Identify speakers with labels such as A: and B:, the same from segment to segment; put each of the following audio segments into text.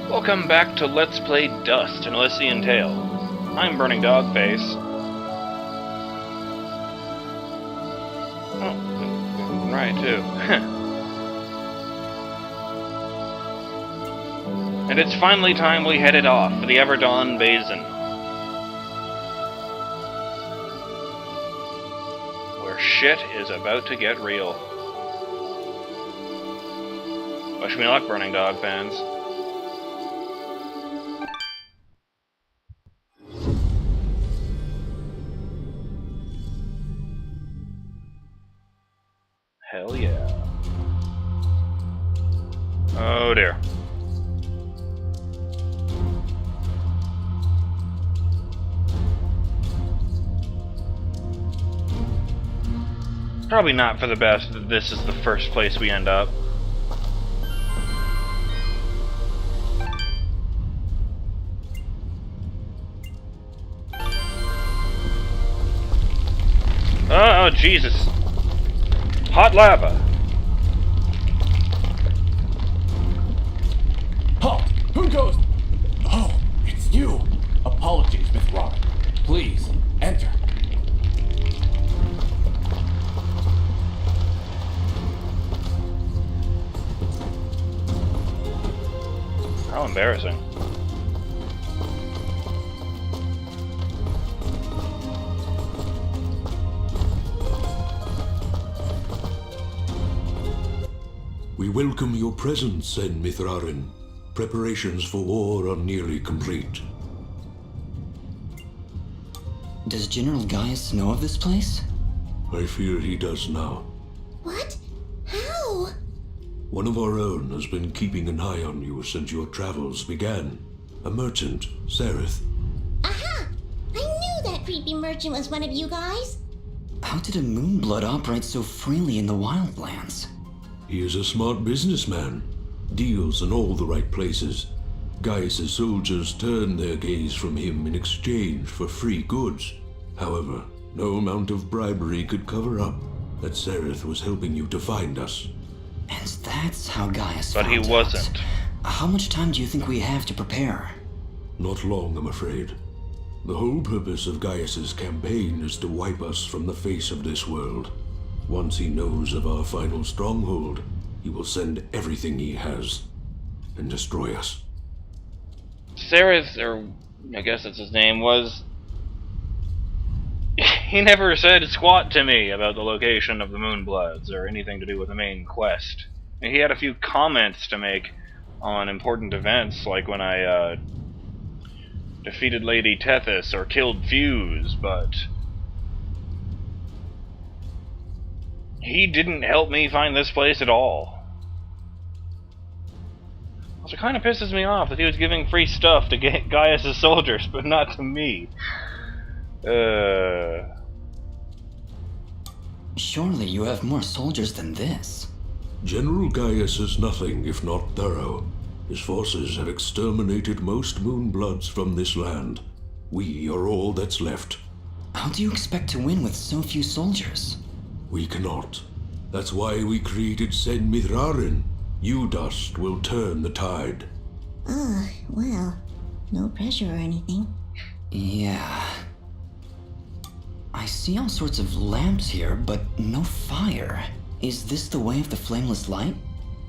A: Welcome back to Let's Play Dust and Elysian Tales. I'm BurningDogFace. Oh, right too. And it's finally time we headed off for the Everdawn Basin, where shit is about to get real. Wish me luck, Burning Dog fans. Hell yeah. Oh dear. Probably not for the best that this is the first place we end up. Oh, Jesus. Hot lava.
B: Halt! Who goes? Oh, it's you. Apologies, Miss Robin. Please, enter.
A: How embarrassing.
C: We welcome your presence, Sen Mithrarin. Preparations for war are nearly complete.
D: Does General Gaius know of this place?
C: I fear he does now.
E: What? How?
C: One of our own has been keeping an eye on you since your travels began. A merchant, Sereth.
E: Aha! I knew that creepy merchant was one of you guys.
D: How did a Moonblood operate so freely in the wildlands?
C: He is a smart businessman. Deals in all the right places. Gaius' soldiers turn their gaze from him in exchange for free goods. However, no amount of bribery could cover up that Sereth was helping you to find us.
D: And that's how Gaius
A: But he
D: found
A: wasn't.
D: out. How much time do you think we have to prepare?
C: Not long, I'm afraid. The whole purpose of Gaius' campaign is to wipe us from the face of this world. Once he knows of our final stronghold, he will send everything he has and destroy us.
A: Sereth, or I guess that's his name, was... He never said squat to me about the location of the Moonbloods or anything to do with the main quest. He had a few comments to make on important events, like when I defeated Lady Tethys or killed Fuse, but he didn't help me find this place at all. So it kind of pisses me off that he was giving free stuff to get Gaius' soldiers, but not to me.
D: Surely you have more soldiers than this.
C: General Gaius is nothing if not thorough. His forces have exterminated most Moonbloods from this land. We are all that's left.
D: How do you expect to win with so few soldiers?
C: We cannot. That's why we created Sen Mithrarin. You, Dust, will turn the tide.
E: Well, no pressure or anything.
D: Yeah. I see all sorts of lamps here, but no fire. Is this the way of the flameless light?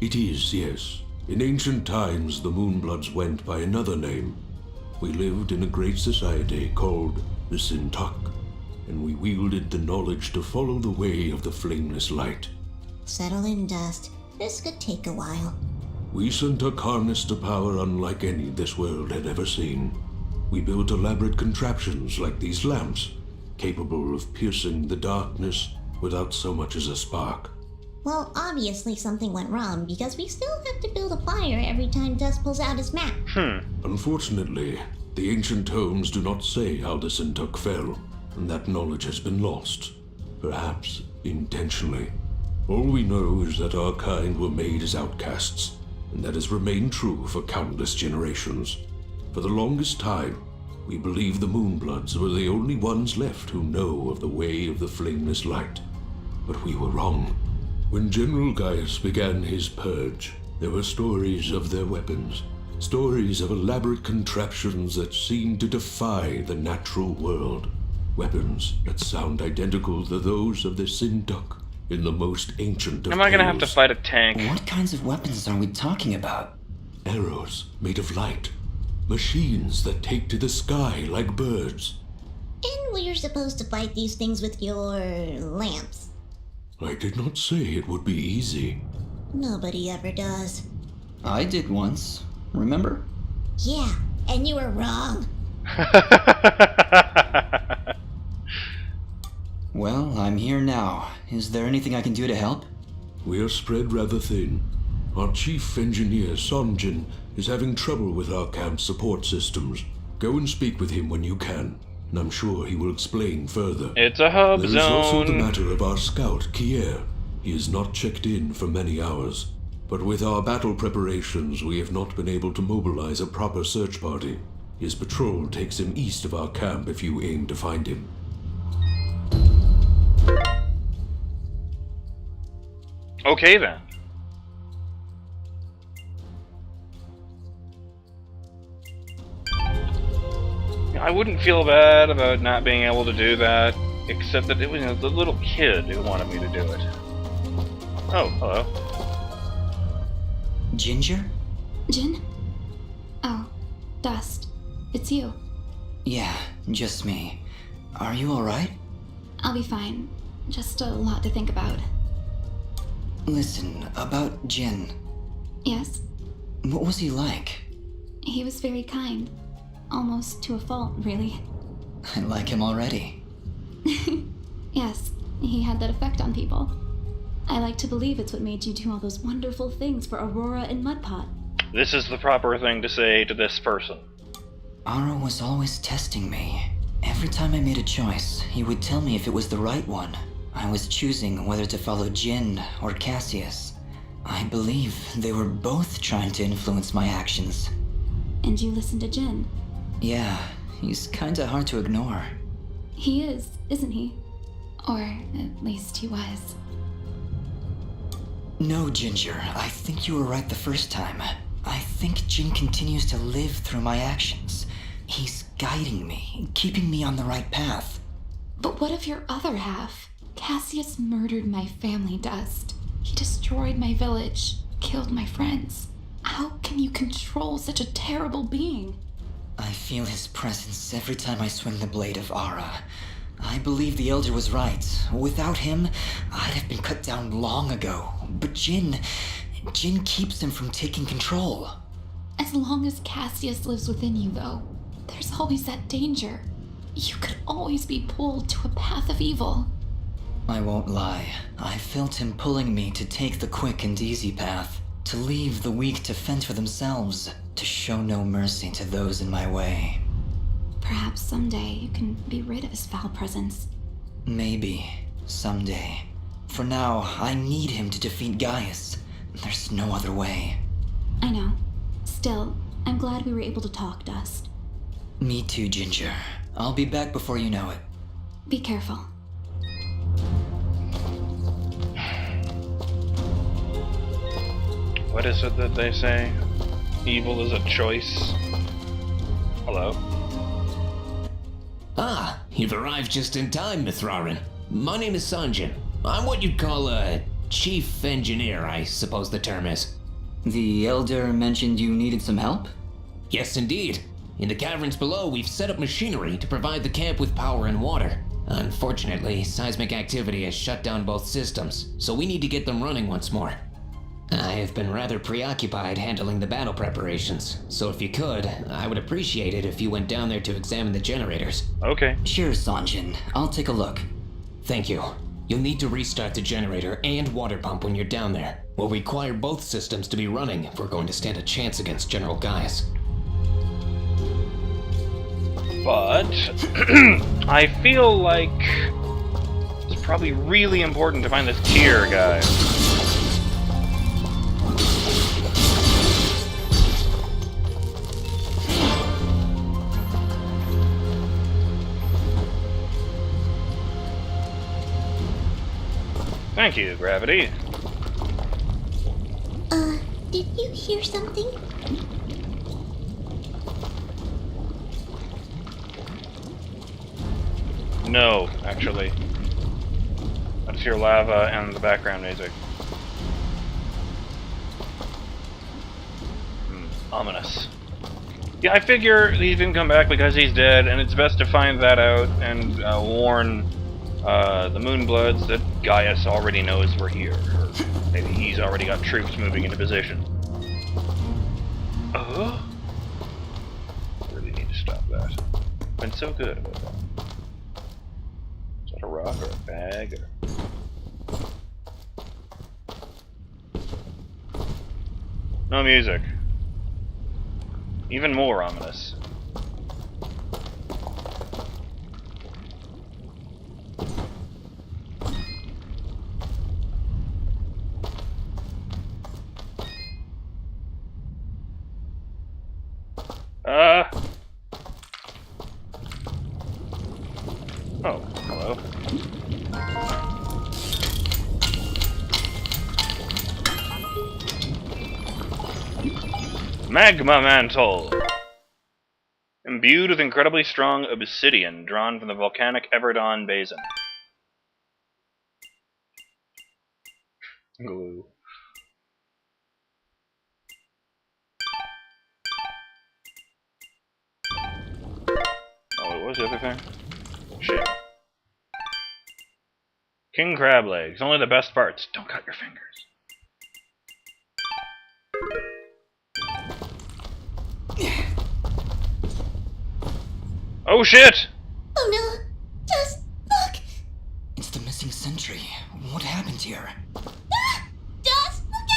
C: It is, yes. In ancient times, the Moonbloods went by another name. We lived in a great society called the Sintuck, and we wielded the knowledge to follow the way of the flameless light.
E: Settle in, Dust. This could take a while.
C: We Sintuck harnessed a power unlike any this world had ever seen. We built elaborate contraptions like these lamps, capable of piercing the darkness without so much as a spark.
E: Well, obviously something went wrong, because we still have to build a fire every time Dust pulls out his map.
C: Unfortunately, the ancient tomes do not say how the Sintuck fell, and that knowledge has been lost. Perhaps intentionally. All we know is that our kind were made as outcasts, and that has remained true for countless generations. For the longest time, we believed the Moonbloods were the only ones left who know of the way of the flameless light. But we were wrong. When General Gaius began his purge, there were stories of their weapons, Stories of elaborate contraptions that seem to defy the natural world. Weapons that sound identical to those of the Sinduk in the most ancient of
A: Am I gonna have to
C: tales.
A: fight a tank?
D: What kinds of weapons are we talking about?
C: Arrows made of light. Machines that take to the sky like birds.
E: And we're supposed to fight these things with your lamps.
C: I did not say it would be easy.
E: Nobody ever does.
D: I did once, remember?
E: Yeah, and you were wrong.
D: Well, I'm here now. Is there anything I can do to help?
C: We are spread rather thin. Our chief engineer, Sonjin, is having trouble with our camp support systems. Go and speak with him when you can, and I'm sure he will explain further.
A: It's a hub
C: There is also the
A: zone.
C: matter of our scout, Kier. He has not checked in for many hours. But with our battle preparations, we have not been able to mobilize a proper search party. His patrol takes him east of our camp if you aim to find him.
A: Okay then. I wouldn't feel bad about not being able to do that, except that it was the little kid who wanted me to do it. Oh, hello.
D: Ginger?
F: Jin? Oh, Dust. It's you.
D: Yeah, just me. Are you alright?
F: I'll be fine. Just a lot to think about.
D: Listen, about Jin.
F: Yes,
D: What was he like?
F: he was very kind. Almost to a fault, really.
D: I like him already.
F: Yes, he had that effect on people. I like to believe it's what made you do all those wonderful things for Aurora and Mudpot.
A: This is the proper thing to say to this person.
D: Ara was always testing me. Every time I made a choice, he would tell me if it was the right one. I was choosing whether to follow Jin or Cassius. I believe they were both trying to influence my actions.
F: And you listened to Jin.
D: Yeah, he's kinda hard to ignore.
F: He is, isn't he? Or at least he was.
D: No, Ginger, I think you were right the first time. I think Jin continues to live through my actions. He's guiding me, keeping me on the right path.
F: But what of your other half? Cassius murdered my family, Dust. He destroyed my village, killed my friends. How can you control such a terrible being?
D: I feel his presence every time I swing the blade of Ara. I believe the Elder was right. Without him, I'd have been cut down long ago. But Jin keeps him from taking control.
F: As long as Cassius lives within you, though, there's always that danger. You could always be pulled to a path of evil.
D: I won't lie. I felt him pulling me to take the quick and easy path, to leave the weak to fend for themselves, to show no mercy to those in my way.
F: Perhaps someday you can be rid of his foul presence.
D: Maybe. Someday. For now, I need him to defeat Gaius. There's no other way.
F: I know. Still, I'm glad we were able to talk, Dust.
D: Me too, Ginger. I'll be back before you know it.
F: Be careful.
A: What is it that they say? Evil is a choice. Hello.
G: Ah, you've arrived just in time, Mithrarin. My name is Sanjin. I'm what you'd call a chief engineer, I suppose the term is.
D: The Elder mentioned you needed some help?
G: Yes, indeed. In the caverns below, we've set up machinery to provide the camp with power and water. Unfortunately, seismic activity has shut down both systems, so we need to get them running once more. I have been rather preoccupied handling the battle preparations, so if you could, I would appreciate it if you went down there to examine the generators.
A: Okay.
D: Sure, Sanjin. I'll take a look.
G: Thank you. You'll need to restart the generator and water pump when you're down there. We'll require both systems to be running if we're going to stand a chance against General Gaius.
A: But I feel like it's probably really important to find this tier guy. Thank you, Gravity.
E: Did you hear something?
A: No, actually. I just hear lava and the background music. Ominous. Yeah, I figure he didn't come back because he's dead, and it's best to find that out and warn the Moonbloods that Gaius already knows we're here. Or maybe he's already got troops moving into position. Really need to stop that. Been so good about that. Is that a rock or a bag or... No music. Even more ominous. Oh, hello. Magma Mantle! Imbued with incredibly strong obsidian drawn from the volcanic Everdawn Basin. Glue. Oh, what was the other thing? Shit. King crab legs. Only the best parts. Don't cut your fingers. Oh shit!
E: Oh no! Just look!
D: It's the missing sentry. What happened here?
E: Ah! Dust, look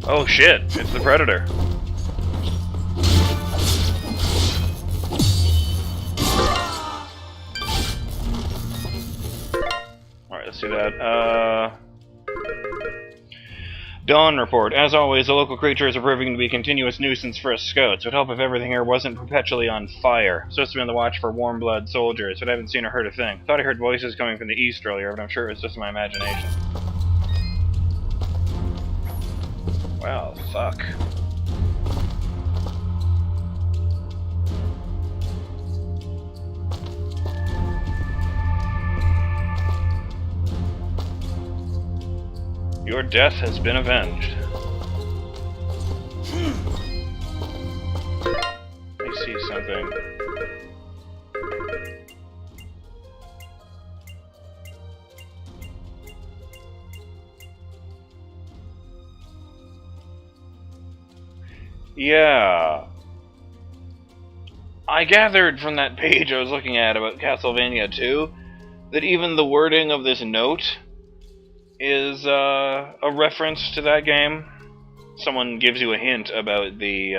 E: out!
A: Oh shit, it's the Predator. Alright, let's do that. Dawn report. As always, the local creatures are proving to be a continuous nuisance for us scouts. It would help if everything here wasn't perpetually on fire. Supposed to be on the watch for warm-blood soldiers, but I haven't seen or heard a thing. Thought I heard voices coming from the east earlier, but I'm sure it was just my imagination. Well, fuck. Your death has been avenged. I see something. Yeah. I gathered from that page I was looking at about Castlevania 2 that even the wording of this note is a reference to that game. Someone gives you a hint about the,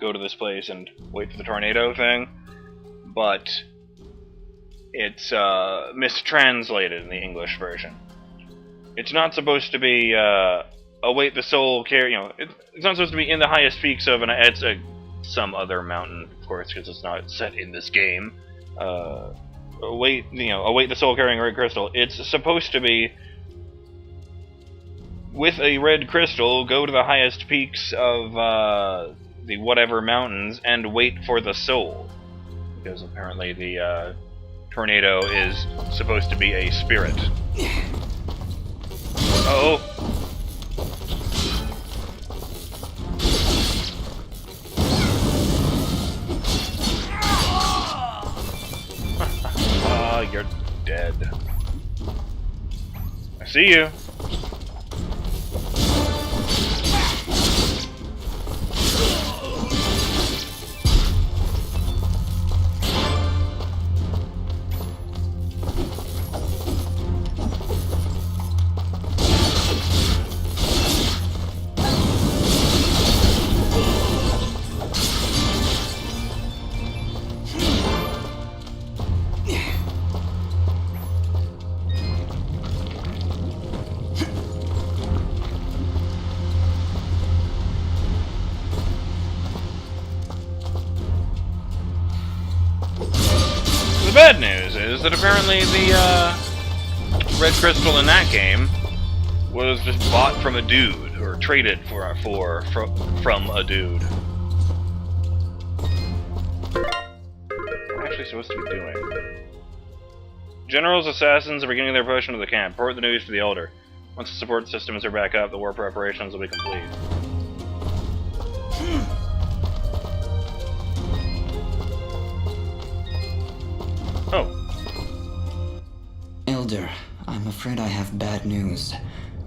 A: go to this place and wait for the tornado thing, but it's mistranslated in the English version. It's not supposed to be await the soul carry. It's not supposed to be in the highest peaks of it's some other mountain, of course, because it's not set in this game. Await the soul carrying red crystal. It's supposed to be with a red crystal, go to the highest peaks of the whatever mountains and wait for the soul, because apparently the tornado is supposed to be a spirit. Uh-oh. You're dead. I see you. The bad news is that apparently the red crystal in that game was just bought from a dude, or traded from a dude. actually supposed to be doing? General's assassins are beginning their push into the camp. Report the news to the Elder. Once the support systems are back up, the war preparations will be complete. Oh.
D: Elder, I'm afraid I have bad news.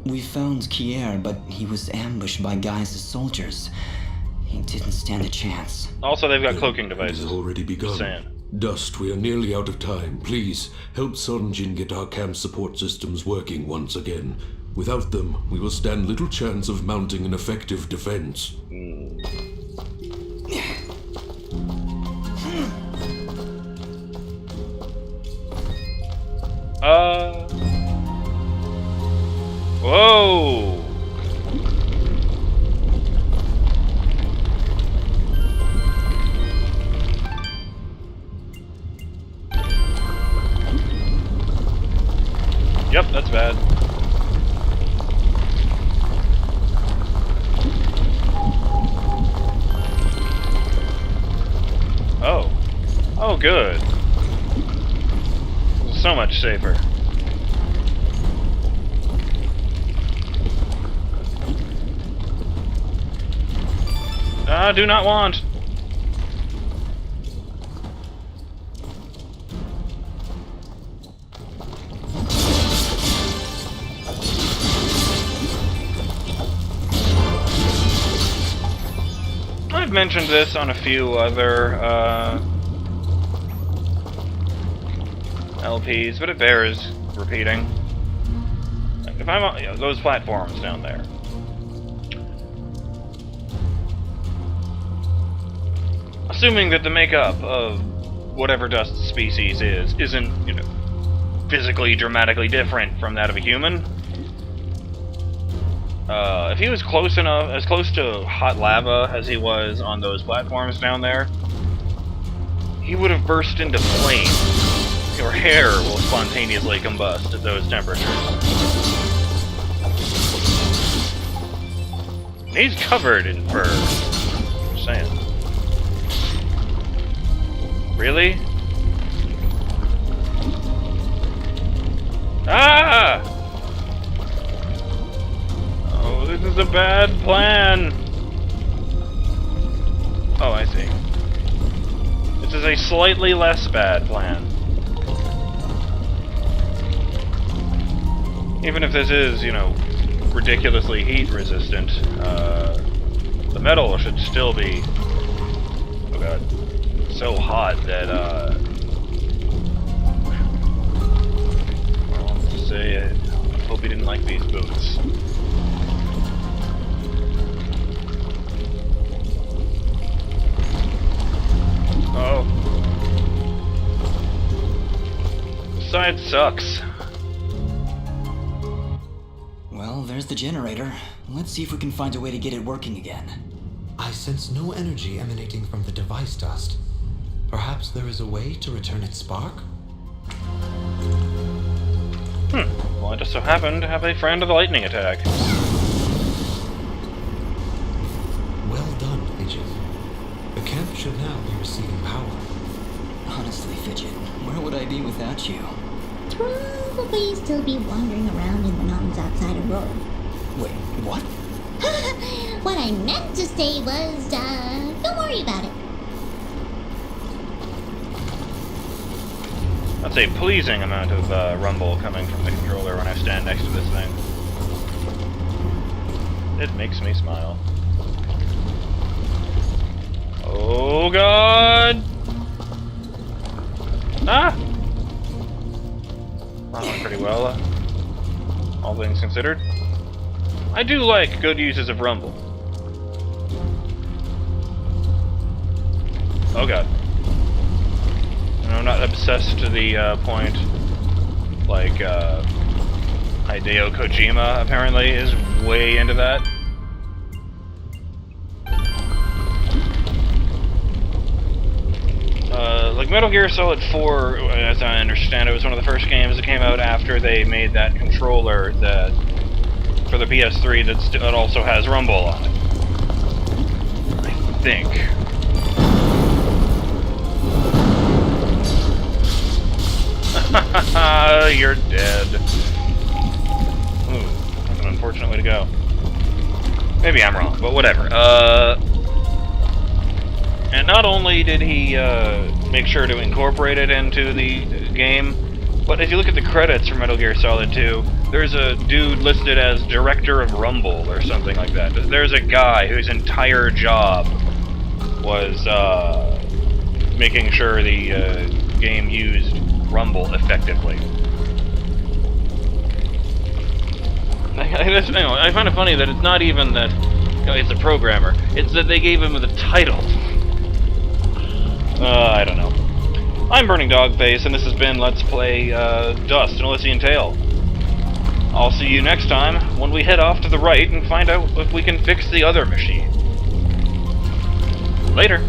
D: We found Kier, but he was ambushed by Gaius' soldiers. He didn't stand a chance.
A: Also, they've got cloaking
C: It
A: devices.
C: has already begun.
A: Saying.
C: Dust, we are nearly out of time. Please, help Sonjin get our camp support systems working once again. Without them, we will stand little chance of mounting an effective defense.
A: Whoa! Yep, that's bad. Oh. Oh, good. So much safer. Do not want. I've mentioned this on a few other LPs, but it bears repeating. If I'm on those platforms down there. Assuming that the makeup of whatever Dust species isn't, you know, physically dramatically different from that of a human. If he was close enough, as close to hot lava as he was on those platforms down there, he would have burst into flame. Your hair will spontaneously combust at those temperatures. And he's covered in fur. Just saying. Really? Ah! Oh, this is a bad plan. Oh, I see. This is a slightly less bad plan. Even if this is, you know, ridiculously heat resistant, the metal should still be, oh god, so hot that, well, I'll just say, I hope he didn't like these boots. Oh. This side sucks.
D: Well, there's the generator. Let's see if we can find a way to get it working again.
H: I sense no energy emanating from the device, Dust. Perhaps there is a way to return its spark?
A: Well, I just so happen to have a friend of the lightning attack.
H: Well done, Fidget. The camp should now be receiving power.
D: Honestly, Fidget, where would I be without you?
E: Probably still be wandering around in the mountains outside of Rome.
D: Wait, what?
E: What I meant to say was, don't worry about it.
A: That's a pleasing amount of rumble coming from the controller when I stand next to this thing. It makes me smile. Oh god! Ah! That went pretty well, all things considered. I do like good uses of rumble. Oh god. And I'm not obsessed to the point like Hideo Kojima apparently is way into that. Like Metal Gear Solid 4, as I understand it, was one of the first games that came out after they made that controller that for the PS3 that also has rumble on it. I think. You're dead. Ooh, that's an unfortunate way to go. Maybe I'm wrong, but whatever. And not only did he make sure to incorporate it into the game, but if you look at the credits for Metal Gear Solid 2, there's a dude listed as Director of Rumble or something like that. There's a guy whose entire job was making sure the game used Rumble effectively. I find it funny that it's not even that it's a programmer, it's that they gave him the title. I don't know. I'm BurningDogFace, and this has been Let's Play Dust and Elysian Tale. I'll see you next time when we head off to the right and find out if we can fix the other machine. Later.